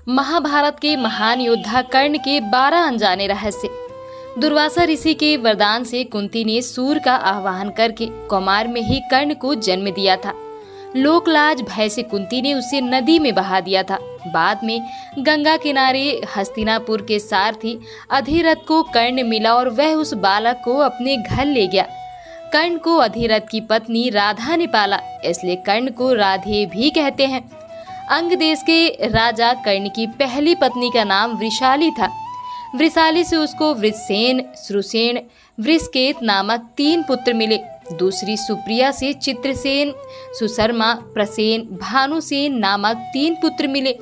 महाभारत के महान योद्धा कर्ण के 12 अनजाने रहस्य। दुर्वासा ऋषि के वरदान से कुंती ने सूर्य का आह्वान करके कौमार में ही कर्ण को जन्म दिया था। लोकलाज भय से कुंती ने उसे नदी में बहा दिया था। बाद में गंगा किनारे हस्तिनापुर के सारथी अधिरथ को कर्ण मिला और वह उस बालक को अपने घर ले गया। कर्ण को अधिरथ की पत्नी राधा ने पाला, इसलिए कर्ण को राधे भी कहते हैं। अंग देश के राजा कर्ण की पहली पत्नी का नाम वृषाली था। वृषाली से उसको वृषसेन, श्रुसेन, वृषकेत नामक 3 पुत्र मिले। दूसरी सुप्रिया से चित्रसेन, सुशर्मा, प्रसेन, भानुसेन नामक 3 पुत्र मिले।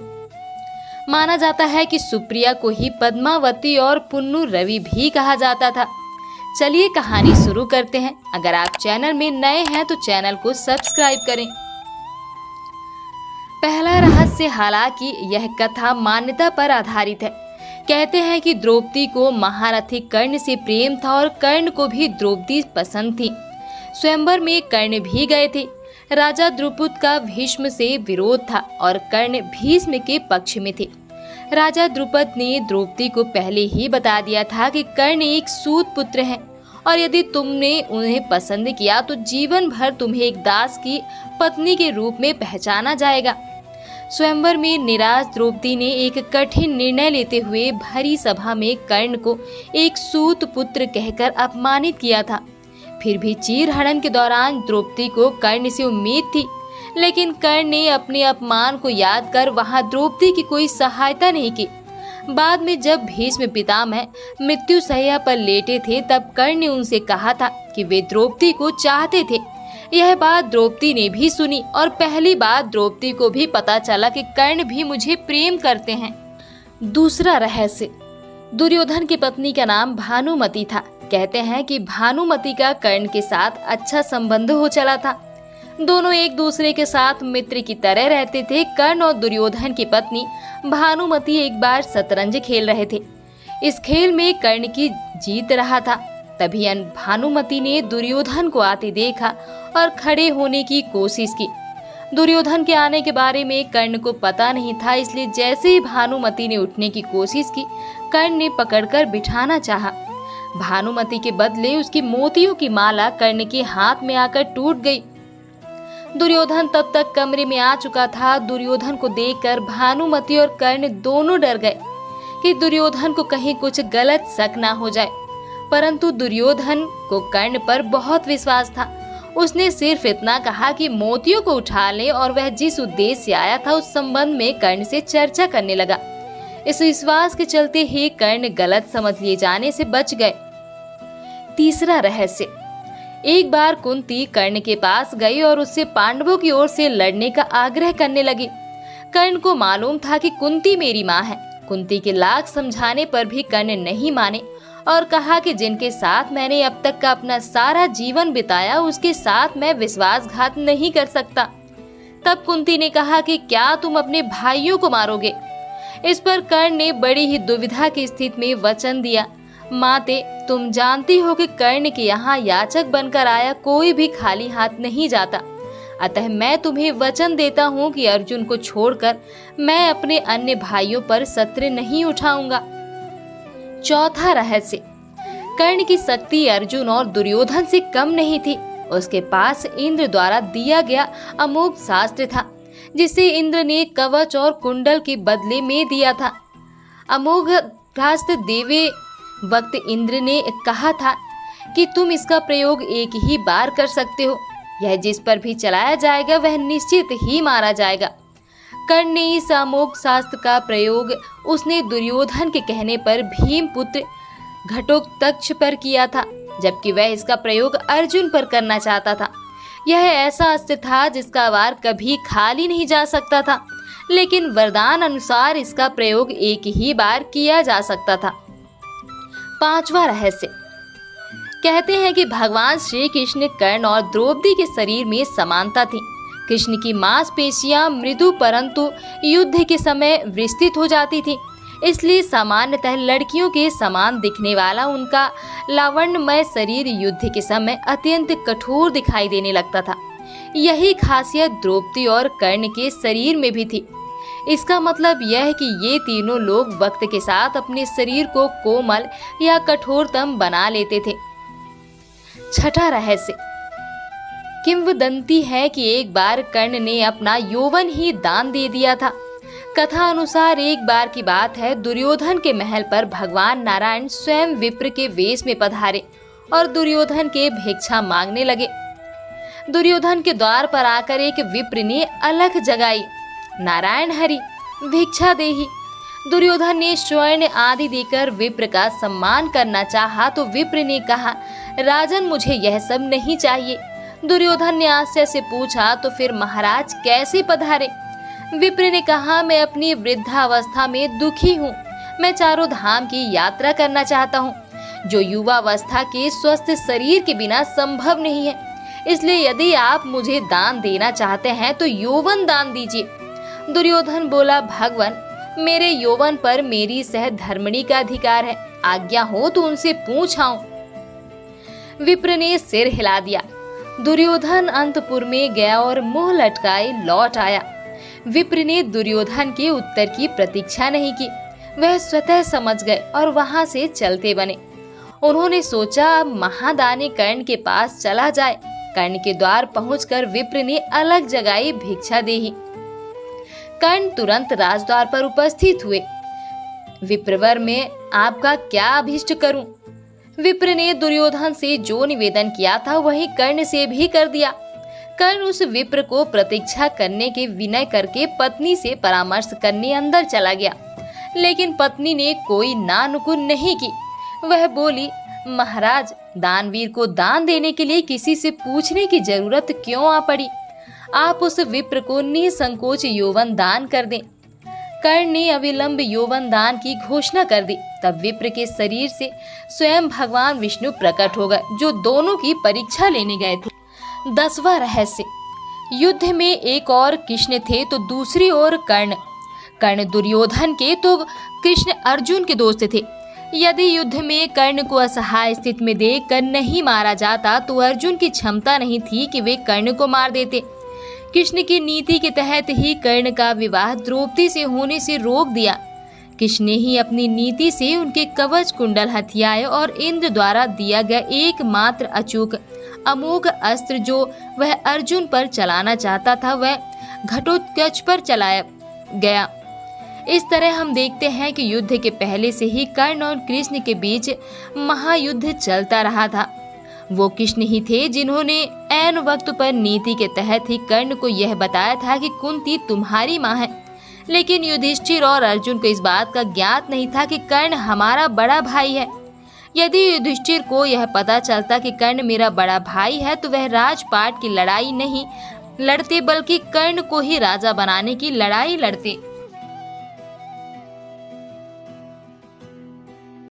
माना जाता है कि सुप्रिया को ही पद्मावती और पुन्नु रवि भी कहा जाता था। चलिए कहानी शुरू करते हैं। अगर आप चैनल में नए हैं तो चैनल को सब्सक्राइब करें। पहला रहस्य, हालांकि यह कथा मान्यता पर आधारित है। कहते हैं कि द्रौपदी को महारथी कर्ण से प्रेम था और कर्ण को भी द्रौपदी पसंद थी। स्वयंवर में कर्ण भी गए थे। राजा द्रुपद का भीष्म से विरोध था और कर्ण भीष्म के पक्ष में थे। राजा द्रुपद ने द्रौपदी को पहले ही बता दिया था कि कर्ण एक सूत पुत्र हैं और यदि तुमने उन्हें पसंद किया तो जीवन भर तुम्हें एक दास की पत्नी के रूप में पहचाना जाएगा। स्वयंवर में निराश द्रौपदी ने एक कठिन निर्णय लेते हुए भरी सभा में कर्ण को एक सूत पुत्र कहकर अपमानित किया था। फिर भी चीरहरण के दौरान द्रौपदी को कर्ण से उम्मीद थी, लेकिन कर्ण ने अपने अपमान को याद कर वहां द्रौपदी की कोई सहायता नहीं की। बाद में जब भीष्म पितामह मृत्यु शैया पर लेटे थे तब कर्ण ने उनसे कहा था कि वे द्रौपदी को चाहते थे। यह बात द्रौपदी ने भी सुनी और पहली बार द्रौपदी को भी पता चला कि कर्ण भी मुझे प्रेम करते हैं। दूसरा रहस्य, दुर्योधन की पत्नी का नाम भानुमति था। कहते हैं कि भानुमति का कर्ण के साथ अच्छा संबंध हो चला था। दोनों एक दूसरे के साथ मित्र की तरह रहते थे। कर्ण और दुर्योधन की पत्नी भानुमति एक बार शतरंज खेल रहे थे। इस खेल में कर्ण की जीत रहा था। तभी भानुमति ने दुर्योधन को आते देखा और खड़े होने की कोशिश की। दुर्योधन के आने के बारे में कर्ण को पता नहीं था, इसलिए जैसे ही भानुमति ने उठने की कोशिश की, कर्ण ने पकड़कर बिठाना चाहा। भानुमति के बदले उसकी मोतियों की माला कर्ण के हाथ में आकर टूट गई। दुर्योधन तब तक कमरे में आ चुका था। दुर्योधन को देखकर भानुमति और कर्ण दोनों डर गए कि दुर्योधन को कहीं कुछ गलत शक ना हो जाए, परंतु दुर्योधन को कर्ण पर बहुत विश्वास था। उसने सिर्फ इतना कहा कि मोतियों को उठा ले और वह जिस उद्देश्य से आया था उस संबंध में कर्ण से चर्चा करने लगा। इस विश्वास के चलते ही कर्ण गलत समझ लिए जाने से बच गए। तीसरा रहस्य, एक बार कुंती कर्ण के पास गई और उससे पांडवों की ओर से लड़ने का आग्रह करने लगी। कर्ण को मालूम था कि कुंती मेरी माँ है। कुंती के लाख समझाने पर भी कर्ण नहीं माने और कहा कि जिनके साथ मैंने अब तक का अपना सारा जीवन बिताया उसके साथ मैं विश्वासघात नहीं कर सकता। तब कुंती ने कहा कि क्या तुम अपने भाइयों को मारोगे? इस पर कर्ण ने बड़ी ही दुविधा की स्थिति में वचन दिया, माते तुम जानती हो कि कर्ण के यहाँ याचक बनकर आया कोई भी खाली हाथ नहीं जाता। अतः मैं तुम्हें वचन देता हूँ कि अर्जुन को छोड़कर मैं अपने अन्य भाइयों पर शस्त्र नहीं उठाऊंगा। चौथा रहस्य, कर्ण की शक्ति अर्जुन और दुर्योधन से कम नहीं थी। उसके पास इंद्र द्वारा दिया गया अमोघ शास्त्र था, जिसे इंद्र ने कवच और कुंडल के बदले में दिया था। अमोघ शास्त्र देवे वक्त इंद्र ने कहा था कि तुम इसका प्रयोग एक ही बार कर सकते हो। यह जिस पर भी चलाया जाएगा वह निश्चित ही मारा जाएगा। कर्ण ने इस अमोघ शास्त्र का प्रयोग उसने दुर्योधन के कहने पर भीमपुत्र घटोत्कच पर किया था, जबकि वह इसका प्रयोग अर्जुन पर करना चाहता था। यह ऐसा अस्त्र था जिसका वार कभी खाली नहीं जा सकता था, लेकिन वरदान अनुसार इसका प्रयोग एक ही बार किया जा सकता था। पांचवा रहस्य, कहते हैं कि भगवान श्री कृष्ण कर्ण और द्रौपदी के शरीर में समानता थी। कृष्ण की मांसपेशियां मृदु परंतु युद्ध के समय विस्तृत हो जाती थी, इसलिए सामान्यतः लड़कियों के समान दिखने वाला उनका लावण्यमय शरीर युद्ध के समय अत्यंत कठोर दिखाई देने लगता था। यही खासियत द्रौपदी और कर्ण के शरीर में भी थी। इसका मतलब यह है कि ये तीनों लोग वक्त के साथ अपने शरीर को कोमल या कठोरतम बना लेते थे। छठा रहस्य, किंवदंती है कि एक बार कर्ण ने अपना यौवन ही दान दे दिया था। कथा अनुसार एक बार की बात है, दुर्योधन के महल पर भगवान नारायण स्वयं विप्र के वेश में पधारे और दुर्योधन के भिक्षा मांगने लगे। दुर्योधन के द्वार पर आकर एक विप्र ने अलख जगाई, नारायण हरि भिक्षा देहि। दुर्योधन ने स्वर्ण आदि देकर विप्र का सम्मान करना चाहा तो विप्र ने कहा, राजन मुझे यह सब नहीं चाहिए। दुर्योधन ने आश्चर्य से पूछा, तो फिर महाराज कैसे पधारे? विप्र ने कहा, मैं अपनी वृद्धावस्था में दुखी हूँ, मैं चारों धाम की यात्रा करना चाहता हूँ, जो युवावस्था के स्वस्थ शरीर के बिना संभव नहीं है। इसलिए यदि आप मुझे दान देना चाहते हैं तो यौवन दान दीजिए। दुर्योधन बोला, भगवान मेरे यौवन पर मेरी सहधर्मिणी का अधिकार है, आज्ञा हो तो उनसे पूछ आऊं। विप्र ने सिर हिला दिया। दुर्योधन अंतपुर में गया और मुंह लटकाए लौट आया। विप्र ने दुर्योधन के उत्तर की प्रतीक्षा नहीं की, वह स्वतः समझ गए और वहां से चलते बने। उन्होंने सोचा अब महादानी कर्ण के पास चला जाए। कर्ण के द्वार पहुंचकर विप्र ने अलग जगाई भिक्षा देही। कर्ण तुरंत राजद्वार पर उपस्थित हुए। विप्रवर में आपका क्या अभिष्ट करूं? विप्र ने दुर्योधन से जो निवेदन किया था वही कर्ण से भी कर दिया। कर्ण उस विप्र को प्रतीक्षा करने के विनय करके पत्नी से परामर्श करने अंदर चला गया, लेकिन पत्नी ने कोई नानुकुन नहीं की। वह बोली, महाराज दानवीर को दान देने के लिए किसी से पूछने की जरूरत क्यों आ पड़ी? आप उस विप्र को निसंकोच यौवन दान कर दें। कर्ण ने अविलंब यौवन दान की घोषणा कर दी। तब विप्र के शरीर से स्वयं भगवान विष्णु प्रकट हो गए, जो दोनों की परीक्षा लेने गए थे। 10वां रहस्य, युद्ध में एक और कृष्ण थे तो दूसरी ओर कर्ण। कर्ण दुर्योधन के तो कृष्ण अर्जुन के दोस्त थे। यदि युद्ध में कर्ण को असहाय स्थिति में देखकर नहीं मारा जाता तो अर्जुन की क्षमता नहीं थी कि वे कर्ण को मार देते। कृष्ण की नीति के तहत ही कर्ण का विवाह द्रौपदी से होने से रोक दिया। कृष्ण ने ही अपनी नीति से उनके कवच कुंडल हथियाए और इंद्र द्वारा दिया गया एकमात्र अचूक अमोघ अस्त्र जो वह अर्जुन पर चलाना चाहता था वह घटोत्कच पर चलाया गया। इस तरह हम देखते हैं कि युद्ध के पहले से ही कर्ण और कृष्ण के बीच महायुद्ध चलता रहा था। वो कृष्ण ही थे जिन्होंने ऐन वक्त पर नीति के तहत ही कर्ण को यह बताया था कि कुंती तुम्हारी माँ है। लेकिन युधिष्ठिर और अर्जुन को इस बात का ज्ञात नहीं था कि कर्ण हमारा बड़ा भाई है। यदि युधिष्ठिर को यह पता चलता कि कर्ण मेरा बड़ा भाई है तो वह राजपाट की लड़ाई नहीं लड़ते बल्कि कर्ण को ही राजा बनाने की लड़ाई लड़ते।